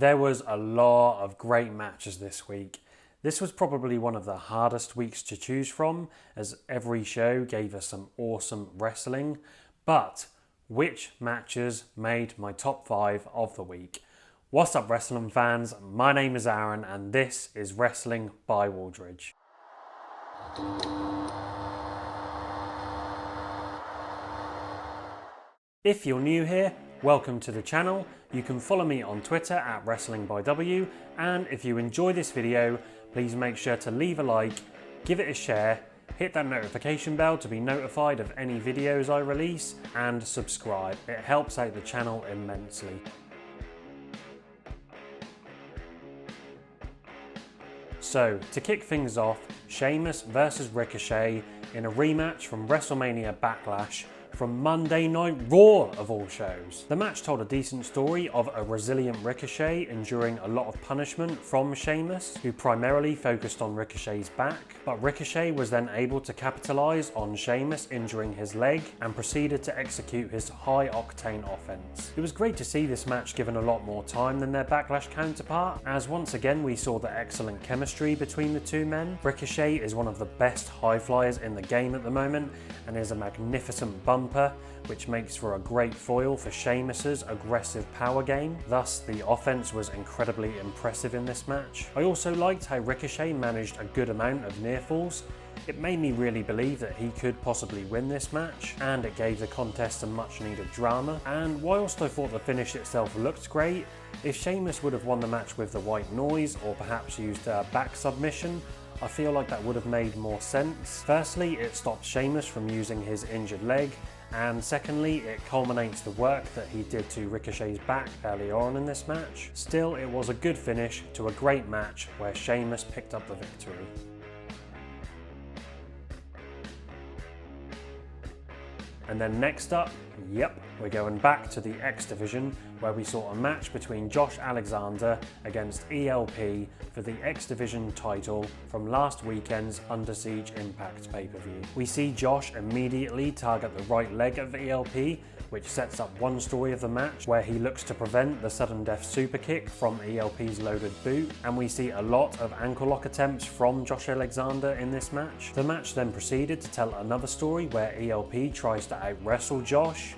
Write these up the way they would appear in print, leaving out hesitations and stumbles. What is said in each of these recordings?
There was a lot of great matches this week. This was probably one of the hardest weeks to choose from, as every show gave us some awesome wrestling. But which matches made my top 5 of the week? What's up, wrestling fans? My name is Aaron and this is Wrestling by Waldridge. If you're new here, welcome to the channel. You can follow me on Twitter at WrestlingByW, and if you enjoy this video, please make sure to leave a like, give it a share, hit that notification bell to be notified of any videos I release, and subscribe. It helps out the channel immensely. So, to kick things off, Sheamus versus Ricochet in a rematch from WrestleMania Backlash from Monday Night Raw of all shows. The match told a decent story of a resilient Ricochet enduring a lot of punishment from Sheamus, who primarily focused on Ricochet's back, but Ricochet was then able to capitalise on Sheamus injuring his leg and proceeded to execute his high-octane offense. It was great to see this match given a lot more time than their Backlash counterpart, as once again we saw the excellent chemistry between the two men. Ricochet is one of the best high flyers in the game at the moment and is a magnificent bumper, which makes for a great foil for Sheamus's aggressive power game. Thus, the offense was incredibly impressive in this match. I also liked how Ricochet managed a good amount of near falls. It made me really believe that he could possibly win this match, and it gave the contest some much needed drama. And whilst I thought the finish itself looked great, if Sheamus would have won the match with the white noise or perhaps used a back submission, I feel like that would have made more sense. Firstly, it stops Sheamus from using his injured leg, and secondly, it culminates the work that he did to Ricochet's back earlier on in this match. Still, it was a good finish to a great match where Sheamus picked up the victory. And then next up, we're going back to the X Division, where we saw a match between Josh Alexander against ELP for the X Division title from last weekend's Under Siege Impact pay-per-view. We see Josh immediately target the right leg of ELP, which sets up one story of the match where he looks to prevent the sudden death super kick from ELP's loaded boot, and we see a lot of ankle lock attempts from Josh Alexander in this match. The match then proceeded to tell another story where ELP tries to out-wrestle Josh,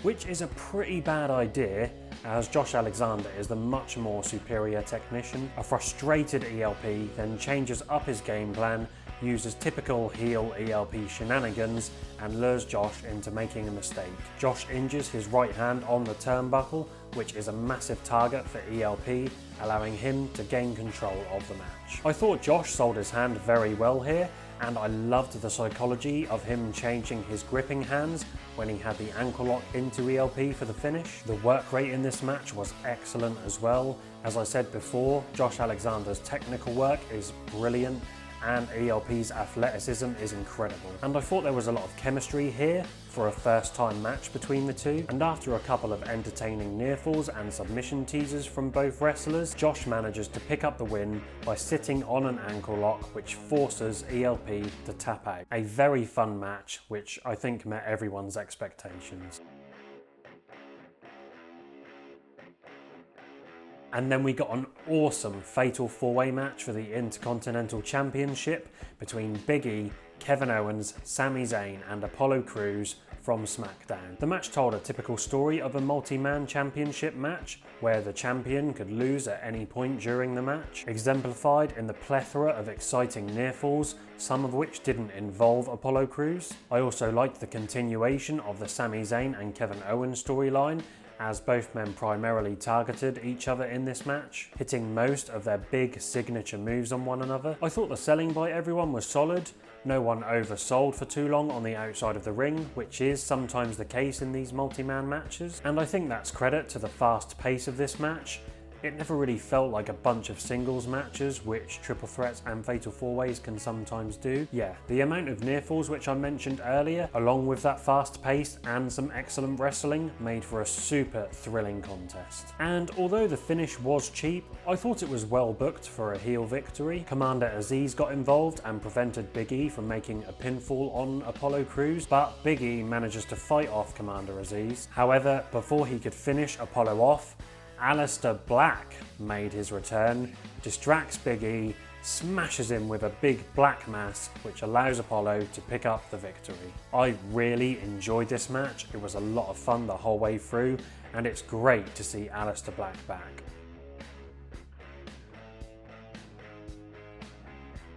which is a pretty bad idea, as Josh Alexander is the much more superior technician. A frustrated ELP then changes up his game plan, uses typical heel ELP shenanigans, and lures Josh into making a mistake. Josh injures his right hand on the turnbuckle, which is a massive target for ELP, allowing him to gain control of the match. I thought Josh sold his hand very well here, and I loved the psychology of him changing his gripping hands when he had the ankle lock into ELP for the finish. The work rate in this match was excellent as well. As I said before, Josh Alexander's technical work is brilliant, and ELP's athleticism is incredible. And I thought there was a lot of chemistry here for a first time match between the two, and after a couple of entertaining near falls and submission teasers from both wrestlers, Josh manages to pick up the win by sitting on an ankle lock, which forces ELP to tap out. A very fun match, which I think met everyone's expectations. And then we got an awesome fatal four-way match for the Intercontinental Championship between Big E, Kevin Owens, Sami Zayn and Apollo Crews from Smackdown. The match told a typical story of a multi-man championship match where the champion could lose at any point during the match, exemplified in the plethora of exciting near falls, some of which didn't involve Apollo Crews. I also liked the continuation of the Sami Zayn and Kevin Owens storyline, as both men primarily targeted each other in this match, hitting most of their big signature moves on one another. I thought the selling by everyone was solid. No one oversold for too long on the outside of the ring, which is sometimes the case in these multi-man matches, and I think that's credit to the fast pace of this match. It never really felt like a bunch of singles matches, which triple threats and fatal four-ways can sometimes do. Yeah, the amount of near falls which I mentioned earlier, along with that fast pace and some excellent wrestling, made for a super thrilling contest. And although the finish was cheap, I thought it was well booked for a heel victory. Commander Aziz got involved and prevented Big E from making a pinfall on Apollo Crews, but Big E manages to fight off Commander Aziz. However, before he could finish Apollo off, Aleister Black made his return, distracts Big E, smashes him with a big black mass, which allows Apollo to pick up the victory. I really enjoyed this match. It was a lot of fun the whole way through, and it's great to see Aleister Black back.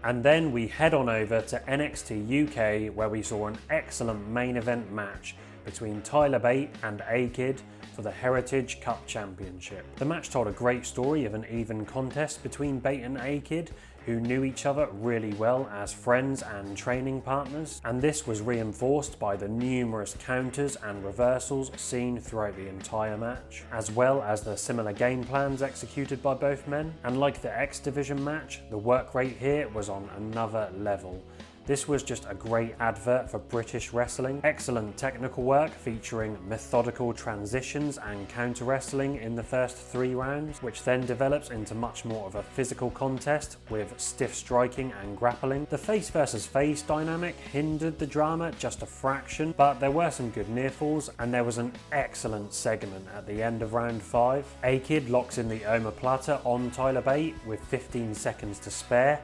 And then we head on over to NXT UK, where we saw an excellent main event match between Tyler Bate and A-Kid for the Heritage Cup Championship. The match told a great story of an even contest between Bate and A-Kid, who knew each other really well as friends and training partners, and this was reinforced by the numerous counters and reversals seen throughout the entire match, as well as the similar game plans executed by both men. And like the X Division match, the work rate here was on another level. This was just a great advert for British wrestling. Excellent technical work featuring methodical transitions and counter wrestling in the first 3 rounds, which then develops into much more of a physical contest with stiff striking and grappling. The face versus face dynamic hindered the drama just a fraction, but there were some good near falls, and there was an excellent segment at the end of round 5. A-Kid locks in the omoplata on Tyler Bate with 15 seconds to spare,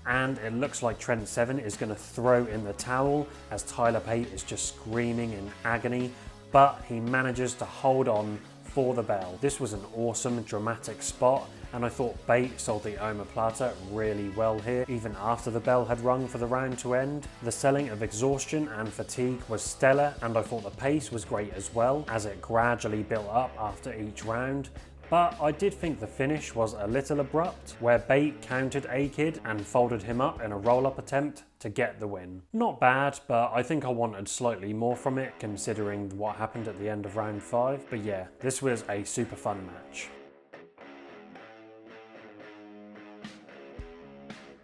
and it looks like Trent Seven is going to throw in the towel as Tyler Bate is just screaming in agony, but he manages to hold on for the bell. This was an awesome dramatic spot, and I thought Bate sold the omoplata really well here, even after the bell had rung for the round to end. The selling of exhaustion and fatigue was stellar, and I thought the pace was great as well, as it gradually built up after each round. But I did think the finish was a little abrupt, where Bate countered A-Kid and folded him up in a roll-up attempt to get the win. Not bad, but I think I wanted slightly more from it considering what happened at the end of round 5. But yeah, this was a super fun match.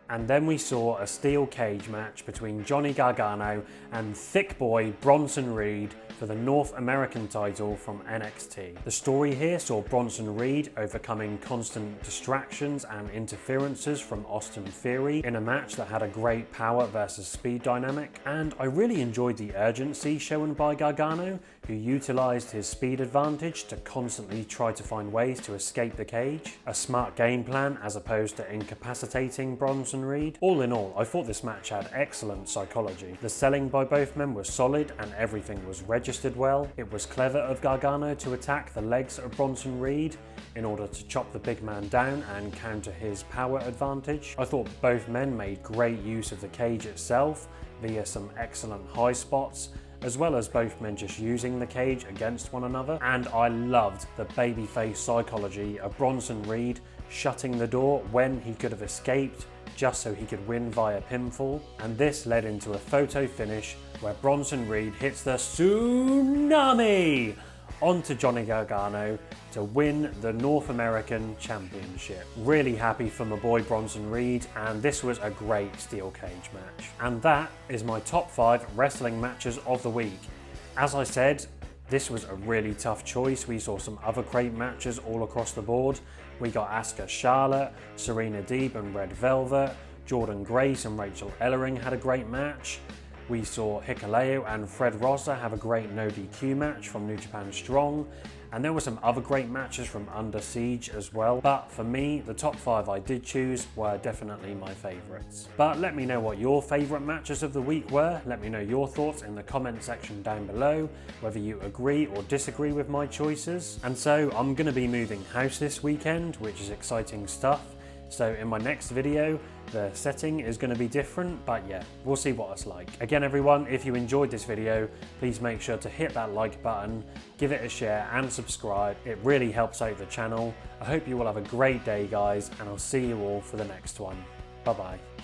And then we saw a steel cage match between Johnny Gargano and thick boy Bronson Reed for the North American title from NXT. The story here saw Bronson Reed overcoming constant distractions and interferences from Austin Theory in a match that had a great power versus speed dynamic, and I really enjoyed the urgency shown by Gargano, who utilised his speed advantage to constantly try to find ways to escape the cage. A smart game plan as opposed to incapacitating Bronson Reed. All in all, I thought this match had excellent psychology. The selling by both men was solid and everything was registered well. It was clever of Gargano to attack the legs of Bronson Reed in order to chop the big man down and counter his power advantage. I thought both men made great use of the cage itself via some excellent high spots, as well as both men just using the cage against one another. And I loved the babyface psychology of Bronson Reed shutting the door when he could have escaped just so he could win via pinfall. And this led into a photo finish where Bronson Reed hits the tsunami onto Johnny Gargano to win the North American Championship. Really happy for my boy Bronson Reed, and this was a great steel cage match. And that is my top 5 wrestling matches of the week. As I said, this was a really tough choice. We saw some other great matches all across the board. We got Asuka Charlotte, Serena Deeb and Red Velvet, Jordan Grace and Rachel Ellering had a great match. We saw Hikuleo and Fred Rosser have a great no DQ match from New Japan Strong, and there were some other great matches from Under Siege as well. But for me, the top 5 I did choose were definitely my favourites. But let me know what your favourite matches of the week were. Let me know your thoughts in the comment section down below, whether you agree or disagree with my choices. And so I'm going to be moving house this weekend, which is exciting stuff. So in my next video, the setting is going to be different, but yeah, we'll see what it's like. Again everyone, if you enjoyed this video, please make sure to hit that like button, give it a share and subscribe. It really helps out the channel. I hope you will have a great day guys, and I'll see you all for the next one. Bye bye.